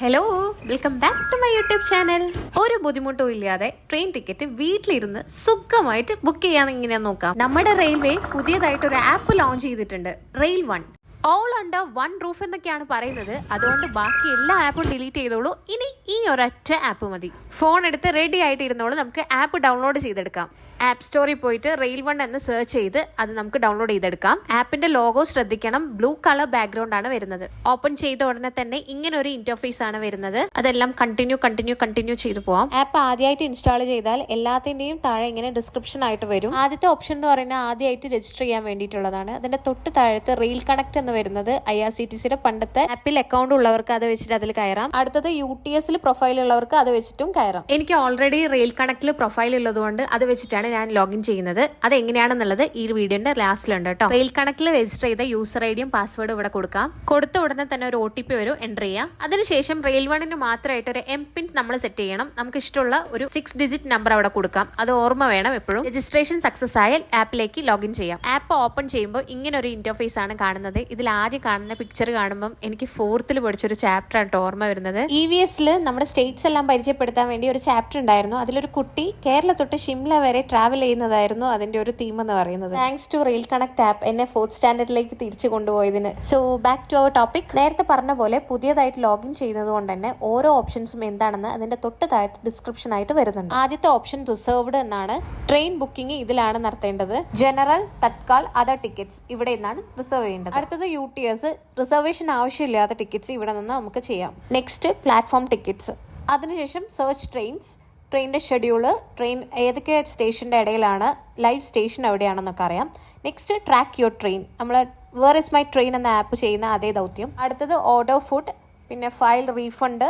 Hello, welcome back to my YouTube channel. ഒരു ബുദ്ധിമുട്ടും ഇല്ലാതെ ട്രെയിൻ ടിക്കറ്റ് വീട്ടിലിരുന്ന് സുഖമായിട്ട് ബുക്ക് ചെയ്യാൻ ഇങ്ങനെ നോക്കാം. നമ്മുടെ റെയിൽവേ പുതിയതായിട്ട് ഒരു ആപ്പ് ലോഞ്ച് ചെയ്തിട്ടുണ്ട്, rail one. All under one roof എന്നൊക്കെയാണ് പറയുന്നത്. അതുകൊണ്ട് ബാക്കി എല്ലാ ആപ്പും ഡിലീറ്റ് ചെയ്തോളൂ. ഇനി ഈ ഒരൊറ്റ ആപ്പ് മതി. ഫോൺ എടുത്ത് റെഡി ആയിട്ട് ഇരുന്നോളൂ. നമുക്ക് ആപ്പ് ഡൗൺലോഡ് ചെയ്തെടുക്കാം. ആപ്പ് സ്റ്റോറിൽ പോയിട്ട് റെയിൽ വൺ എന്ന് സെർച്ച് ചെയ്ത് അത് നമുക്ക് ഡൗൺലോഡ് ചെയ്തെടുക്കാം. ആപ്പിന്റെ ലോഗോ ശ്രദ്ധിക്കണം, ബ്ലൂ കളർ ബാക്ക്ഗ്രൗണ്ട് ആണ് വരുന്നത്. ഓപ്പൺ ചെയ്ത ഉടനെ തന്നെ ഇങ്ങനെ ഒരു ഇന്റർഫേസ് ആണ് വരുന്നത്. അതെല്ലാം കണ്ടിന്യൂ ചെയ്തു പോവാം. ആപ്പ് ആദ്യമായിട്ട് ഇൻസ്റ്റാൾ ചെയ്താൽ എല്ലാത്തിന്റെയും താഴെ ഇങ്ങനെ ഡിസ്ക്രിപ്ഷൻ ആയിട്ട് വരും. ആദ്യത്തെ ഓപ്ഷൻ എന്ന് പറയുന്നത് ആദ്യമായിട്ട് രജിസ്റ്റർ ചെയ്യാൻ വേണ്ടിയിട്ടുള്ളതാണ്. അതിന്റെ തൊട്ട് താഴത്ത് റെയിൽ കണക്ട് എന്ന് വരുന്നത് IRCTCയുടെ പണ്ടത്തെ ആപ്പിൽ അക്കൗണ്ട് ഉള്ളവർക്ക് അത് വെച്ചിട്ട് അതിൽ കയറാം. അടുത്തത് UTSൽ പ്രൊഫൈൽ ഉള്ളവർക്ക് അത് വെച്ചിട്ടും കയറാം. എനിക്ക് ഓൾറെഡി റെയിൽ കണക്റ്റിൽ പ്രൊഫൈൽ ഉള്ളതുകൊണ്ട് അത് വെച്ചിട്ടാണ് ഞാൻ ലോഗിൻ ചെയ്യുന്നത്. അത് എങ്ങനെയാണെന്നുള്ളത് ഈ വീഡിയോന്റെ ലാസ്റ്റിലുണ്ട് കേട്ടോ. റെയിൽ കണക്റ്റിൽ രജിസ്റ്റർ ചെയ്ത യൂസർ ഐഡിയും പാസ്വേഡും ഇവിടെ കൊടുക്കാം. കൊടുത്ത ഉടനെ തന്നെ ഒരു OTP വരും, എൻ്റർ ചെയ്യാം. അതിനുശേഷം റെയിൽ വണ്ണിന് മാത്രമായിട്ട് ഒരു MPIN നമ്മൾ സെറ്റ് ചെയ്യണം. നമുക്ക് ഇഷ്ടമുള്ള ഒരു 6 ഡിജിറ്റ് നമ്പർ അവിടെ കൊടുക്കാം. അത് ഓർമ്മ വേണം എപ്പോഴും. രജിസ്ട്രേഷൻ സക്സസ് ആയാൽ ആപ്പിലേക്ക് ലോഗിൻ ചെയ്യാം. ആപ്പ് ഓപ്പൺ ചെയ്യുമ്പോൾ ഇങ്ങനെ ഒരു ഇന്റർഫേസ് ആണ് കാണുന്നത്. ഇതിൽ ആദ്യം കാണുന്ന പിക്ചർ കാണുമ്പോൾ എനിക്ക് 4th പഠിച്ചൊരു ചാപ്റ്റർ ആണ് ഓർമ്മ വരുന്നത്. EVSൽ നമ്മുടെ സ്റ്റേറ്റ്സ് എല്ലാം പരിചയപ്പെടുത്താൻ വേണ്ടി ഒരു ചാപ്റ്റർ ഉണ്ടായിരുന്നു. അതിലൊരു കുട്ടി കേരള തൊട്ട് ഷിംല വരെ ട്രാവൽ ചെയ്യുന്നതായിരുന്നു അതിന്റെ ഒരു തീം എന്ന് പറയുന്നത്. Thanks to rail connect app എന്നെ 4th സ്റ്റാൻഡേർഡിലേക്ക് തിരിച്ചു കൊണ്ടുപോയതിന്. So back to our topic. നേരത്തെ പറഞ്ഞ പോലെ പുതിയതായിട്ട് ലോഗിൻ ചെയ്യുന്നത് കൊണ്ട് തന്നെ ഓരോ ഓപ്ഷൻസും എന്താണെന്ന് അതിന്റെ തൊട്ട് താഴത്ത് ഡിസ്ക്രിപ്ഷൻ ആയിട്ട് വരുന്നുണ്ട്. ആദ്യത്തെ ഓപ്ഷൻ റിസർവ്ഡ് എന്നാണ്. ട്രെയിൻ ബുക്കിംഗ് ഇതിലാണ് നടത്തേണ്ടത്. ജനറൽ, തത്കാൽ, അതർ ടിക്കറ്റ്സ് ഇവിടെ നിന്നാണ് റിസർവ് ചെയ്യേണ്ടത്. അടുത്തത് UTS, റിസർവേഷൻ ആവശ്യമില്ലാത്ത ടിക്കറ്റ്സ് ഇവിടെ നിന്ന് നമുക്ക് ചെയ്യാം. Next platform tickets. അതിനുശേഷം സെർച്ച് ട്രെയിൻസ്, ട്രെയിനിൻ്റെ ഷെഡ്യൂള്, ട്രെയിൻ ഏതൊക്കെ സ്റ്റേഷൻ്റെ ഇടയിലാണ്, ലൈവ് സ്റ്റേഷൻ എവിടെയാണെന്നൊക്കെ അറിയാം. നെക്സ്റ്റ് ട്രാക്ക് യുവർ ട്രെയിൻ, നമ്മൾ വേർ ഇസ് മൈ ട്രെയിൻ എന്ന ആപ്പ് ചെയ്യുന്ന അതേ ദൗത്യം. അടുത്തത് ഓർഡർ ഫുഡ്, പിന്നെ ഫയൽ റീഫണ്ട്.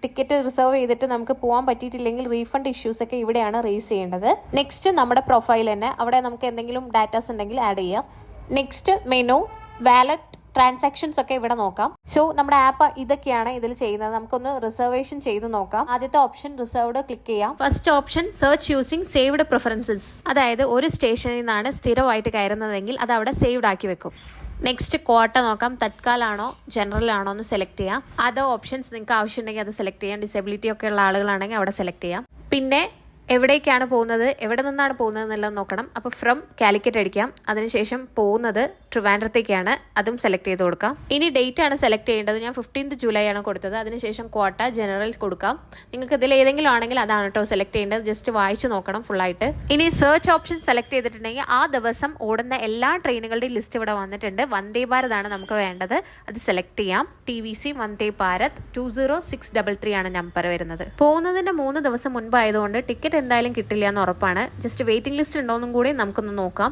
ടിക്കറ്റ് റിസർവ് ചെയ്തിട്ട് നമുക്ക് പോകാൻ പറ്റിയിട്ടില്ലെങ്കിൽ റീഫണ്ട് ഇഷ്യൂസ് ഒക്കെ ഇവിടെയാണ് റേസ് ചെയ്യേണ്ടത്. നെക്സ്റ്റ് നമ്മുടെ പ്രൊഫൈൽ തന്നെ, അവിടെ നമുക്ക് എന്തെങ്കിലും ഡാറ്റാസ് ഉണ്ടെങ്കിൽ ആഡ് ചെയ്യാം. നെക്സ്റ്റ് മെനു, വാലറ്റ്, ട്രാൻസാക്ഷൻസ് ഒക്കെ ഇവിടെ നോക്കാം. സോ നമ്മുടെ ആപ്പ് ഇതൊക്കെയാണ് ഇതിൽ ചെയ്യുന്നത്. നമുക്കൊന്ന് റിസർവേഷൻ ചെയ്ത് നോക്കാം. ആദ്യത്തെ ഓപ്ഷൻ റിസർവ്ഡ് ക്ലിക്ക് ചെയ്യാം. First option search using saved preferences, അതായത് ഒരു സ്റ്റേഷനിൽ നിന്നാണ് സ്ഥിരമായിട്ട് കയറുന്നതെങ്കിൽ അത് അവിടെ സേവ്ഡ് ആക്കി വെക്കും. നെക്സ്റ്റ് ക്വാട്ട നോക്കാം, തത്കാലാണോ ജനറൽ ആണോ എന്ന് സെലക്ട് ചെയ്യാം. അതർ ഓപ്ഷൻസ് നിങ്ങൾക്ക് ആവശ്യമുണ്ടെങ്കിൽ അത് സെലക്ട് ചെയ്യാം. ഡിസബിലിറ്റി ഒക്കെ ഉള്ള ആളുകളാണെങ്കിൽ അവിടെ സെലക്ട് ചെയ്യാം. പിന്നെ എവിടേക്കാണ് പോകുന്നത്, എവിടെ നിന്നാണ് പോകുന്നത് എന്നുള്ളത് നോക്കണം. അപ്പോൾ ഫ്രം കാലിക്കറ്റ് അടിക്കാം. അതിനുശേഷം പോകുന്നത് ട്രിവാൻഡ്രത്തേക്കാണ്, അതും സെലക്ട് ചെയ്ത് കൊടുക്കാം. ഇനി ഡേറ്റ് ആണ് സെലക്ട് ചെയ്യേണ്ടത്. ഞാൻ 15th ജൂലൈ ആണ് കൊടുത്തത്. അതിനുശേഷം ക്വാട്ട ജനറൽ കൊടുക്കാം. നിങ്ങൾക്ക് ഇതിൽ ഏതെങ്കിലും ആണെങ്കിൽ അതാണ് കേട്ടോ സെലക്ട് ചെയ്യേണ്ടത്. ജസ്റ്റ് വായിച്ചു നോക്കണം ഫുള്ളായിട്ട്. ഇനി സെർച്ച് ഓപ്ഷൻ സെലക്ട് ചെയ്തിട്ടുണ്ടെങ്കിൽ ആ ദിവസം ഓടുന്ന എല്ലാ ട്രെയിനുകളുടെയും ലിസ്റ്റ് ഇവിടെ വന്നിട്ടുണ്ട്. വന്ദേ ഭാരത് ആണ് നമുക്ക് വേണ്ടത്, അത് സെലക്ട് ചെയ്യാം. TVC വന്ദേ ഭാരത് 20633 ആണ് നമ്പർ വരുന്നത്. പോകുന്നതിന്റെ 3 ദിവസം മുൻപായതുകൊണ്ട് ടിക്കറ്റ് എന്തായാലും കിട്ടില്ല എന്ന് ഉറപ്പാണ്. ജസ്റ്റ് വെയിറ്റിംഗ് ലിസ്റ്റ് ഉണ്ടോയെന്നും കൂടി നമുക്കൊന്ന് നോക്കാം.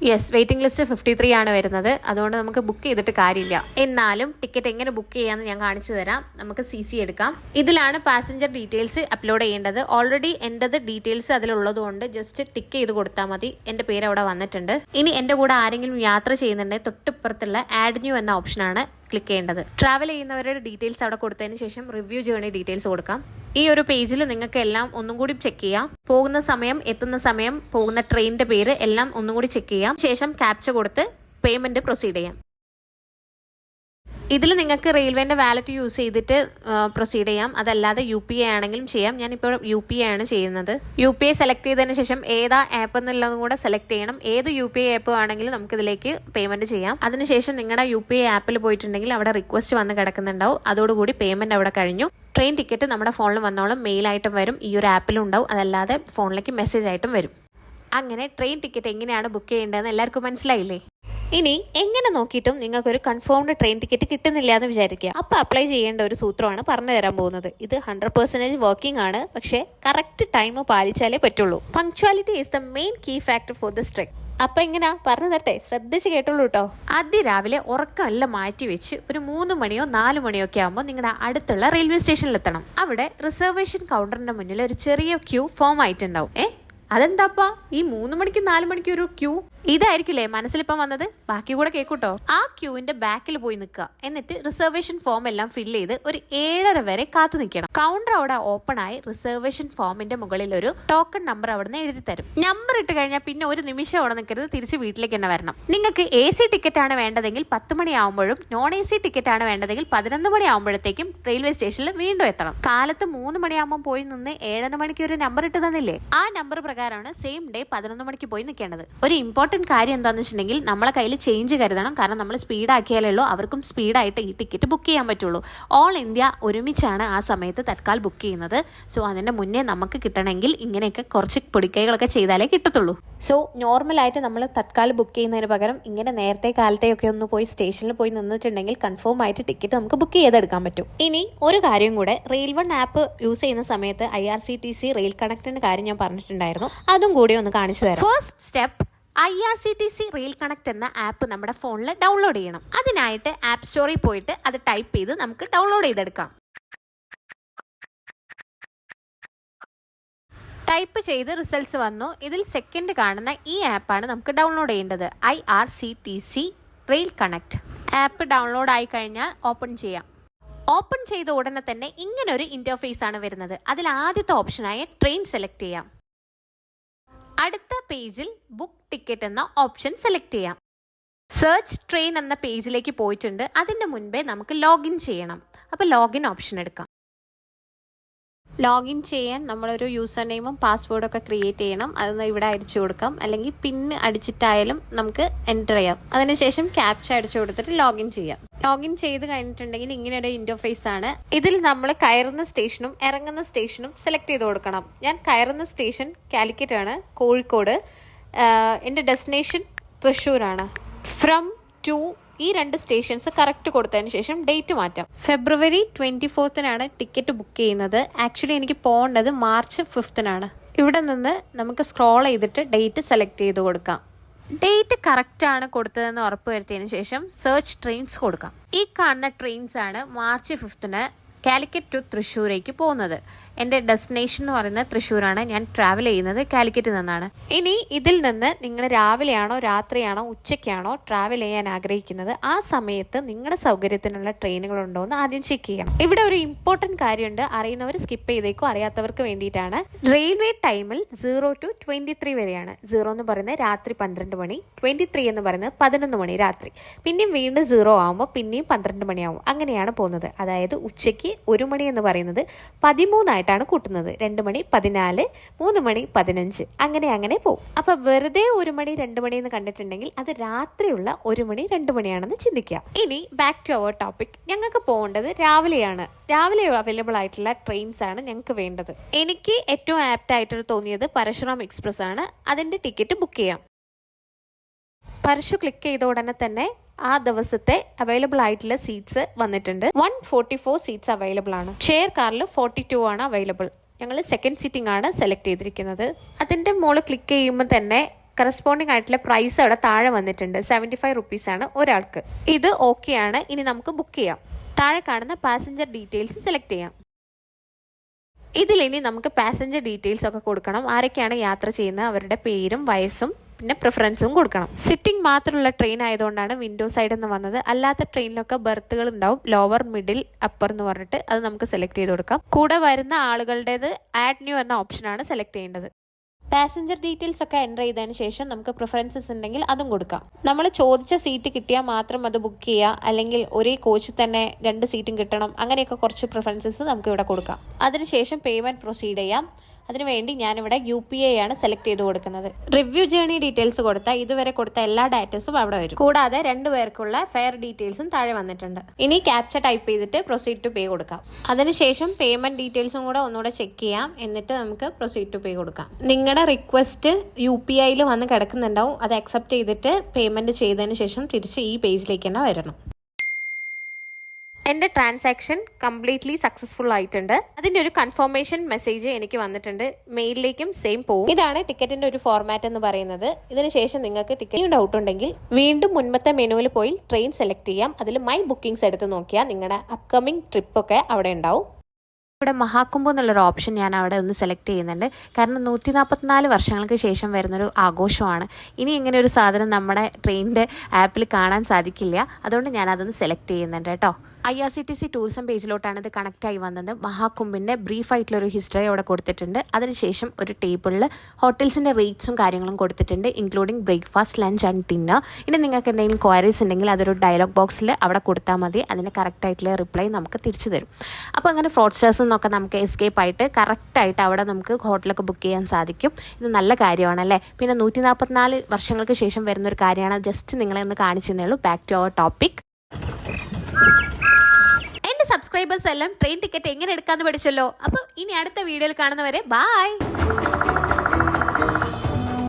യെസ്, വെയിറ്റിംഗ് ലിസ്റ്റ് 53 ആണ് വരുന്നത്. അതുകൊണ്ട് നമുക്ക് ബുക്ക് ചെയ്തിട്ട് കാര്യമില്ല. എന്നാലും ടിക്കറ്റ് എങ്ങനെ ബുക്ക് ചെയ്യാമെന്ന് ഞാൻ കാണിച്ചു തരാം. നമുക്ക് CC എടുക്കാം. ഇതിലാണ് പാസഞ്ചർ ഡീറ്റെയിൽസ് അപ്ലോഡ് ചെയ്യേണ്ടത്. ഓൾറെഡി എൻ്റെത് ഡീറ്റെയിൽസ് അതിലുള്ളതുകൊണ്ട് ജസ്റ്റ് ടിക്ക് ചെയ്ത് കൊടുത്താൽ മതി. എൻ്റെ പേര് അവിടെ വന്നിട്ടുണ്ട്. ഇനി എൻ്റെ കൂടെ ആരെങ്കിലും യാത്ര ചെയ്യുന്നുണ്ടെങ്കിൽ തൊട്ടിപ്പുറത്തുള്ള ആഡ് ന്യൂ എന്ന ഓപ്ഷനാണ് ക്ലിക്ക് ചെയ്യേണ്ടത്. ട്രാവൽ ചെയ്യുന്നവരുടെ ഡീറ്റെയിൽസ് അവിടെ കൊടുത്തതിന് ശേഷം റിവ്യൂ ജേർണി ഡീറ്റെയിൽസ് കൊടുക്കാം. ഈ ഒരു പേജിൽ നിങ്ങൾക്ക് എല്ലാം ഒന്നും കൂടി ചെക്ക് ചെയ്യാം. പോകുന്ന സമയം, എത്തുന്ന സമയം, പോകുന്ന ട്രെയിനിന്റെ പേര് എല്ലാം ഒന്നും കൂടി ചെക്ക് ചെയ്യാം. ശേഷം ക്യാപ്ച കൊടുത്ത് പേയ്മെന്റ് പ്രൊസീഡ് ചെയ്യാം. ഇതിൽ നിങ്ങൾക്ക് റെയിൽവേന്റെ വാലറ്റ് യൂസ് ചെയ്തിട്ട് പ്രൊസീഡ് ചെയ്യാം. അതല്ലാതെ UPI ആണെങ്കിലും ചെയ്യാം. ഞാനിപ്പോൾ UPI ആണ് ചെയ്യുന്നത്. UPI സെലക്ട് ചെയ്തതിന് ശേഷം ഏതാ ആപ്പ് എന്നുള്ളതും കൂടെ സെലക്ട് ചെയ്യണം. ഏത് UPI ആപ്പ് ആണെങ്കിലും നമുക്ക് ഇതിലേക്ക് പേയ്മെന്റ് ചെയ്യാം. അതിനുശേഷം നിങ്ങളുടെ UPI ആപ്പിൽ പോയിട്ടുണ്ടെങ്കിൽ അവിടെ റിക്വസ്റ്റ് വന്ന് കിടക്കുന്നുണ്ടാവും. അതോടുകൂടി പേയ്മെന്റ് അവിടെ കഴിഞ്ഞു. ട്രെയിൻ ടിക്കറ്റ് നമ്മുടെ ഫോണിൽ വന്നോളും. മെയിലായിട്ടും വരും, ഈ ഒരു ആപ്പിലും ഉണ്ടാവും. അതല്ലാതെ ഫോണിലേക്ക് മെസ്സേജ് ആയിട്ടും വരും. അങ്ങനെ ട്രെയിൻ ടിക്കറ്റ് എങ്ങനെയാണ് ബുക്ക് ചെയ്യേണ്ടതെന്ന് എല്ലാവർക്കും മനസ്സിലായില്ലേ? ഇനി എങ്ങനെ നോക്കിയിട്ടും നിങ്ങൾക്കൊരു കൺഫേംഡ് ട്രെയിൻ ടിക്കറ്റ് കിട്ടുന്നില്ല എന്ന് വിചാരിക്കുക. അപ്പോൾ അപ്ലൈ ചെയ്യേണ്ട ഒരു സൂത്രമാണ് പറഞ്ഞു തരാൻ പോകുന്നത്. ഇത് 100% വർക്കിംഗ് ആണ്. പക്ഷേ കറക്റ്റ് ടൈം പാലിച്ചാലേ പറ്റുള്ളൂ. Punctuality is the main key factor for this trek. അപ്പൊ എങ്ങനെയാ പറഞ്ഞു തരട്ടെ, ശ്രദ്ധിച്ച് കേട്ടുള്ളൂ കേട്ടോ. അതിരാവിലെ ഉറക്കമെല്ലാം മാറ്റി വെച്ച് ഒരു 3 മണിയോ 4 മണിയോ ഒക്കെ ആകുമ്പോൾ നിങ്ങളുടെ അടുത്തുള്ള റെയിൽവേ സ്റ്റേഷനിലെത്തണം. അവിടെ റിസർവേഷൻ കൗണ്ടറിന്റെ മുന്നിൽ ഒരു ചെറിയ ക്യൂ ഫോം ആയിട്ടുണ്ടാവും. അതെന്താപ്പാ ഈ 3 മണിക്ക് 4 മണിക്ക് ഒരു ക്യൂ? ഇതായിരിക്കില്ലേ മനസ്സിലിപ്പം വന്നത്? ബാക്കി കൂടെ കേൾക്കൂട്ടോ. ആ ക്യൂവിന്റെ ബാക്കിൽ പോയി നിൽക്കുക. എന്നിട്ട് റിസർവേഷൻ ഫോം എല്ലാം ഫില്ല് ചെയ്ത് ഒരു 7:30 വരെ കാത്തു നിൽക്കണം. കൗണ്ടർ അവിടെ ഓപ്പൺ ആയി റിസർവേഷൻ ഫോമിന്റെ മുകളിൽ ഒരു ടോക്കൺ നമ്പർ അവിടെ നിന്ന് എഴുതി തരും. നമ്പർ ഇട്ട് കഴിഞ്ഞാൽ പിന്നെ ഒരു നിമിഷം അവിടെ നിൽക്കരുത്, തിരിച്ച് വീട്ടിലേക്ക് തന്നെ വരണം. നിങ്ങൾക്ക് AC ടിക്കറ്റ് ആണ് വേണ്ടതെങ്കിൽ 10 മണിയാവുമ്പോഴും നോൺ AC ടിക്കറ്റ് ആണ് വേണ്ടതെങ്കിൽ 11 മണിയാവുമ്പോഴത്തേക്കും റെയിൽവേ സ്റ്റേഷനിൽ വീണ്ടും എത്തണം. കാലത്ത് 3 മണിയാകുമ്പോൾ പോയി നിന്ന് 7:30 മണിക്ക് ഒരു നമ്പർ ഇട്ട് തന്നില്ലേ, ആ നമ്പർ പ്രകാരമാണ് സെയിം ഡേ 11 മണിക്ക് പോയി നിൽക്കേണ്ടത്. ഒരു ഇമ്പോർട്ടന്റ് കാര്യം എന്താണെന്ന് വെച്ചിട്ടുണ്ടെങ്കിൽ നമ്മളെ കയ്യിൽ ചേഞ്ച് കരുതണം. കാരണം നമ്മൾ സ്പീഡാക്കിയാലേ ഉള്ളൂ അവർക്കും സ്പീഡായിട്ട് ഈ ടിക്കറ്റ് ബുക്ക് ചെയ്യാൻ പറ്റുള്ളൂ. ഓൾ ഇന്ത്യ ഒരുമിച്ചാണ് ആ സമയത്ത് തത്കാൽ ബുക്ക് ചെയ്യുന്നത്. സോ അതിൻ്റെ മുന്നേ നമുക്ക് കിട്ടണമെങ്കിൽ ഇങ്ങനെയൊക്കെ കുറച്ച് പൊടിക്കൈകളൊക്കെ ചെയ്താലേ കിട്ടത്തുള്ളൂ. സോ നോർമലായിട്ട് നമ്മൾ തത്കാൽ ബുക്ക് ചെയ്യുന്നതിന് പകരം ഇങ്ങനെ നേരത്തെ കാലത്തെയൊക്കെ ഒന്ന് പോയി സ്റ്റേഷനിൽ പോയി നിന്നിട്ടുണ്ടെങ്കിൽ കൺഫേം ആയിട്ട് ടിക്കറ്റ് നമുക്ക് ബുക്ക് ചെയ്തെടുക്കാൻ പറ്റും. ഇനി ഒരു കാര്യം കൂടെ, റെയിൽ വൺ ആപ്പ് യൂസ് ചെയ്യുന്ന സമയത്ത് IRCTC റെയിൽ കണക്റ്റിന്റെ കാര്യം ഞാൻ പറഞ്ഞിട്ടുണ്ടായിരുന്നു, അതും കൂടി ഒന്ന് കാണിച്ചു തരാം. First step, IRCTC rail connect എന്ന ആപ്പ് നമ്മുടെ ഫോണിൽ ഡൗൺലോഡ് ചെയ്യണം. അതിനായിട്ട് ആപ്പ് സ്റ്റോറിൽ പോയിട്ട് അത് ടൈപ്പ് ചെയ്ത് നമുക്ക് ഡൗൺലോഡ് ചെയ്തെടുക്കാം. ടൈപ്പ് ചെയ്ത് റിസൾട്ട്സ് വന്നു. ഇതിൽ സെക്കൻഡ് കാണുന്ന ഈ ആപ്പാണ് നമുക്ക് ഡൗൺലോഡ് ചെയ്യേണ്ടത്, IRCTC rail connect. App download ആയി കഴിഞ്ഞാൽ ഓപ്പൺ ചെയ്യാം. ഓപ്പൺ ചെയ്ത ഉടനെ തന്നെ ഇങ്ങനൊരു ഇന്റർഫേസ് ആണ് വരുന്നത്. അതിൽ ആദ്യത്തെ ഓപ്ഷനായ ട്രെയിൻ സെലക്ട് ചെയ്യാം. അടുത്ത പേജിൽ ബുക്ക് ടിക്കറ്റ് എന്ന ഓപ്ഷൻ സെലക്ട് ചെയ്യാം. സെർച്ച് ട്രെയിൻ എന്ന പേജിലേക്ക് പോയിട്ടുണ്ട്. അതിൻ്റെ മുൻപേ നമുക്ക് ലോഗിൻ ചെയ്യണം. അപ്പോൾ ലോഗിൻ ഓപ്ഷൻ എടുക്കാം. ലോഗിൻ ചെയ്യാൻ നമ്മളൊരു യൂസർ നെയിമും പാസ്വേഡും ഒക്കെ ക്രിയേറ്റ് ചെയ്യണം. അതൊന്ന് ഇവിടെ അടിച്ചു കൊടുക്കാം, അല്ലെങ്കിൽ പിന്ന് അടിച്ചിട്ടായാലും നമുക്ക് എൻ്റർ ചെയ്യാം. അതിനുശേഷം ക്യാപ്ച അടിച്ചു കൊടുത്തിട്ട് ലോഗിൻ ചെയ്യാം. ലോഗിൻ ചെയ്ത് കഴിഞ്ഞിട്ടുണ്ടെങ്കിൽ ഇങ്ങനെ ഒരു ഇന്റർഫേസ് ആണ്. ഇതിൽ നമ്മൾ കയറുന്ന സ്റ്റേഷനും ഇറങ്ങുന്ന സ്റ്റേഷനും സെലക്ട് ചെയ്ത് കൊടുക്കണം. ഞാൻ കയറുന്ന സ്റ്റേഷൻ കാലിക്കറ്റ് ആണ്, കോഴിക്കോട്. എൻ്റെ ഡെസ്റ്റിനേഷൻ തൃശ്ശൂരാണ്. ഫ്രം ടു ഈ 2 സ്റ്റേഷൻസ് കറക്റ്റ് കൊടുത്തതിന് ശേഷം ഡേറ്റ് മാറ്റാം. February 24 ടിക്കറ്റ് ബുക്ക് ചെയ്യുന്നത്. ആക്ച്വലി എനിക്ക് പോകേണ്ടത് March 5 ഇവിടെ നിന്ന് നമുക്ക് സ്ക്രോൾ ചെയ്തിട്ട് ഡേറ്റ് സെലക്ട് ചെയ്ത് കൊടുക്കാം. ഡേറ്റ് കറക്റ്റ് ആണ് കൊടുത്തതെന്ന് ഉറപ്പ് വരുത്തിയതിന് ശേഷം സെർച്ച് ട്രെയിൻസ് കൊടുക്കാം. ഈ കാണുന്ന ട്രെയിൻസ് ആണ് March 5 കാലിക്കറ്റ് ടു തൃശ്ശൂരേക്ക് പോകുന്നത്. എൻ്റെ ഡെസ്റ്റിനേഷൻ എന്ന് പറയുന്നത് തൃശ്ശൂരാണ്. ഞാൻ ട്രാവൽ ചെയ്യുന്നത് കാലിക്കറ്റിൽ നിന്നാണ്. ഇനി ഇതിൽ നിന്ന് നിങ്ങൾ രാവിലെയാണോ രാത്രിയാണോ ഉച്ചയ്ക്കാണോ ട്രാവൽ ചെയ്യാൻ ആഗ്രഹിക്കുന്നത്, ആ സമയത്ത് നിങ്ങളുടെ സൗകര്യത്തിനുള്ള ട്രെയിനുകളുണ്ടോ എന്ന് ആദ്യം ചെക്ക് ചെയ്യാം. ഇവിടെ ഒരു ഇമ്പോർട്ടൻറ്റ് കാര്യമുണ്ട്, അറിയുന്നവർ സ്കിപ്പ് ചെയ്തേക്കും, അറിയാത്തവർക്ക് വേണ്ടിയിട്ടാണ്. റെയിൽവേ ടൈമിൽ 0 to 23 വരെയാണ്. 0 എന്ന് പറയുന്നത് രാത്രി 12 മണി, 23 എന്ന് പറയുന്നത് 11 മണി രാത്രി. പിന്നെയും വീണ്ടും 0 ആകുമ്പോൾ പിന്നെയും 12 മണിയാവും. അങ്ങനെയാണ് പോകുന്നത്. അതായത് ഉച്ചയ്ക്ക് 1 മണി എന്ന് പറയുന്നത് 13 ആയിട്ടാണ് കൂട്ടുന്നത്. 2 മണി 14, 3 മണി 15, അങ്ങനെ പോകും. അപ്പൊ വെറുതെ 1 മണി 2 മണി എന്ന് കണ്ടിട്ടുണ്ടെങ്കിൽ അത് രാത്രിയുള്ള 1 മണി 2 മണിയാണെന്ന് ചിന്തിക്കുക. ഇനി ബാക്ക് ടു അവർ ടോപ്പിക്. ഞങ്ങൾക്ക് പോകേണ്ടത് രാവിലെയാണ്. രാവിലെ അവൈലബിൾ ആയിട്ടുള്ള ട്രെയിൻസ് ആണ് ഞങ്ങൾക്ക് വേണ്ടത്. എനിക്ക് ഏറ്റവും ആപ്റ്റ് ആയിട്ട് തോന്നിയത് പരശുറാം എക്സ്പ്രസ് ആണ്. അതിന്റെ ടിക്കറ്റ് ബുക്ക് ചെയ്യാം. പരശു ക്ലിക്ക് ചെയ്ത ഉടനെ തന്നെ ആ ദിവസത്തെ അവൈലബിൾ ആയിട്ടുള്ള സീറ്റ്സ് വന്നിട്ടുണ്ട്. 144 സീറ്റ്സ് അവൈലബിൾ ആണ്. ചെയർ കാറിൽ 42 ആണ് അവൈലബിൾ. ഞങ്ങൾ സെക്കൻഡ് സീറ്റിംഗ് ആണ് സെലക്ട് ചെയ്തിരിക്കുന്നത്. അതിൻ്റെ മുകളിൽ ക്ലിക്ക് ചെയ്യുമ്പോൾ തന്നെ കറസ്പോണ്ടിങ് ആയിട്ടുള്ള പ്രൈസ് അവിടെ താഴെ വന്നിട്ടുണ്ട്. 75 റുപ്പീസ് ആണ് ഒരാൾക്ക്. ഇത് ഓക്കെ ആണ്. ഇനി നമുക്ക് ബുക്ക് ചെയ്യാം. താഴെ കാണുന്ന പാസഞ്ചർ ഡീറ്റെയിൽസ് സെലക്ട് ചെയ്യാം. ഇതിലിനി നമുക്ക് പാസഞ്ചർ ഡീറ്റെയിൽസ് ഒക്കെ കൊടുക്കണം. ആരൊക്കെയാണ് യാത്ര ചെയ്യുന്നത്, അവരുടെ പേരും വയസ്സും പിന്നെ പ്രിഫറൻസും കൊടുക്കണം. സിറ്റിംഗ് മാത്രമുള്ള ട്രെയിൻ ആയതുകൊണ്ടാണ് വിൻഡോ സൈഡ് എന്ന് വന്നത്. അല്ലാത്ത ട്രെയിനിലൊക്കെ ബർത്തുകൾ ഉണ്ടാവും, ലോവർ മിഡിൽ അപ്പർ എന്ന് പറഞ്ഞിട്ട്. അത് നമുക്ക് സെലക്ട് ചെയ്ത് കൊടുക്കാം. കൂടെ വരുന്ന ആളുകളുടേത് ആഡ് ന്യൂ എന്ന ഓപ്ഷനാണ് സെലക്ട് ചെയ്യേണ്ടത്. പാസഞ്ചർ ഡീറ്റെയിൽസ് ഒക്കെ എൻ്റർ ചെയ്തതിന് ശേഷം നമുക്ക് പ്രിഫറൻസസ് ഉണ്ടെങ്കിൽ അതും കൊടുക്കാം. നമ്മൾ ചോദിച്ച സീറ്റ് കിട്ടിയാൽ മാത്രം അത് ബുക്ക് ചെയ്യുക, അല്ലെങ്കിൽ ഒരേ കോച്ചിൽ തന്നെ 2 സീറ്റും കിട്ടണം, അങ്ങനെയൊക്കെ കുറച്ച് പ്രിഫറൻസസ് നമുക്ക് ഇവിടെ കൊടുക്കാം. അതിനുശേഷം പേയ്മെൻറ്റ് പ്രൊസീഡ് ചെയ്യാം. അതിനുവേണ്ടി ഞാനിവിടെ UPI ആണ് സെലക്ട് ചെയ്ത് കൊടുക്കുന്നത്. റിവ്യൂ ജേർണി ഡീറ്റെയിൽസ് കൊടുത്താൽ ഇതുവരെ കൊടുത്ത എല്ലാ ഡാറ്റസും അവിടെ വരും. കൂടാതെ 2 പേർക്കുള്ള ഫെയർ ഡീറ്റെയിൽസും താഴെ വന്നിട്ടുണ്ട്. ഇനി ക്യാപ്ച ടൈപ്പ് ചെയ്തിട്ട് പ്രൊസീഡ് ടു പേ കൊടുക്കാം. അതിനുശേഷം പേയ്മെന്റ് ഡീറ്റെയിൽസും കൂടെ ഒന്നുകൂടെ ചെക്ക് ചെയ്യാം. എന്നിട്ട് നമുക്ക് പ്രൊസീഡ് ടു പേ കൊടുക്കാം. നിങ്ങളുടെ റിക്വസ്റ്റ് UPIയിൽ വന്ന് കിടക്കുന്നുണ്ടാവും. അത് അക്സെപ്റ്റ് ചെയ്തിട്ട് പേയ്മെന്റ് ചെയ്തതിന് ശേഷം തിരിച്ച് ഈ പേജിലേക്ക് തന്നെ വരണം. എൻ്റെ ട്രാൻസാക്ഷൻ കംപ്ലീറ്റ്ലി സക്സസ്ഫുൾ ആയിട്ടുണ്ട്. അതിൻ്റെ ഒരു കൺഫർമേഷൻ മെസ്സേജ് എനിക്ക് വന്നിട്ടുണ്ട്. മെയിലിലേക്കും സെയിം പോകും. ഇതാണ് ടിക്കറ്റിൻ്റെ ഒരു ഫോർമാറ്റ് എന്ന് പറയുന്നത്. ഇതിനുശേഷം നിങ്ങൾക്ക് ടിക്കറ്റ് ഡൗട്ട് ഉണ്ടെങ്കിൽ വീണ്ടും മുൻപത്തെ മെനുവിൽ പോയി ട്രെയിൻ സെലക്ട് ചെയ്യാം. അതിൽ മൈ ബുക്കിംഗ്സ് എടുത്ത് നോക്കിയാൽ നിങ്ങളുടെ അപ്കമിങ് ട്രിപ്പൊക്കെ അവിടെ ഉണ്ടാവും. ഇവിടെ മഹാകുംഭം എന്നുള്ളൊരു ഓപ്ഷൻ ഞാൻ അവിടെ ഒന്ന് സെലക്ട് ചെയ്യുന്നുണ്ട്. കാരണം 144 വർഷങ്ങൾക്ക് ശേഷം വരുന്നൊരു ആഘോഷമാണ്. ഇനി ഇങ്ങനെ ഒരു സാധനം നമ്മുടെ ട്രെയിനിൻ്റെ ആപ്പിൽ കാണാൻ സാധിക്കില്ല. അതുകൊണ്ട് ഞാൻ അതൊന്ന് സെലക്ട് ചെയ്യുന്നുണ്ട് കേട്ടോ. IRCTC ടൂറിസം പേജിലോട്ടാണ് ഇത് കണക്റ്റ് ആയി വന്നത്. മഹാകുംഭിൻ്റെ ബ്രീഫായിട്ടുള്ളൊരു ഹിസ്റ്ററി അവിടെ കൊടുത്തിട്ടുണ്ട്. അതിനുശേഷം ഒരു ടേബിളിൽ ഹോട്ടൽസിൻ്റെ റേറ്റ്സും കാര്യങ്ങളും കൊടുത്തിട്ടുണ്ട്, including breakfast, lunch and dinner. ഇനി നിങ്ങൾക്ക് എന്തെങ്കിലും ക്വയറീസ് ഉണ്ടെങ്കിൽ അതൊരു ഡയലോഗ് ബോക്സിൽ അവിടെ കൊടുത്താൽ മതി. അതിന് കറക്റ്റായിട്ടുള്ള റിപ്ലൈ നമുക്ക് തിരിച്ചു തരും. അപ്പോൾ അങ്ങനെ ഫ്രോഡ്സ്റ്റേഴ്സിൽ നിന്നൊക്കെ നമുക്ക് എസ്കേപ്പ് ആയിട്ട് കറക്റ്റായിട്ട് അവിടെ നമുക്ക് ഹോട്ടലൊക്കെ ബുക്ക് ചെയ്യാൻ സാധിക്കും. ഇത് നല്ല കാര്യമാണല്ലേ. പിന്നെ 144 വർഷങ്ങൾക്ക് ശേഷം വരുന്നൊരു കാര്യമാണ്. ജസ്റ്റ് നിങ്ങളെ ഒന്ന് കാണിച്ചു തന്നേ ഉള്ളൂ. Back to our topic. Subscribers എല്ലാം ട്രെയിൻ ടിക്കറ്റ് എങ്ങനെ എടുക്കാമെന്ന് പഠിച്ചല്ലോ. അപ്പോൾ ഇനി അടുത്ത വീഡിയോയിൽ കാണുന്നവരെ ബൈ.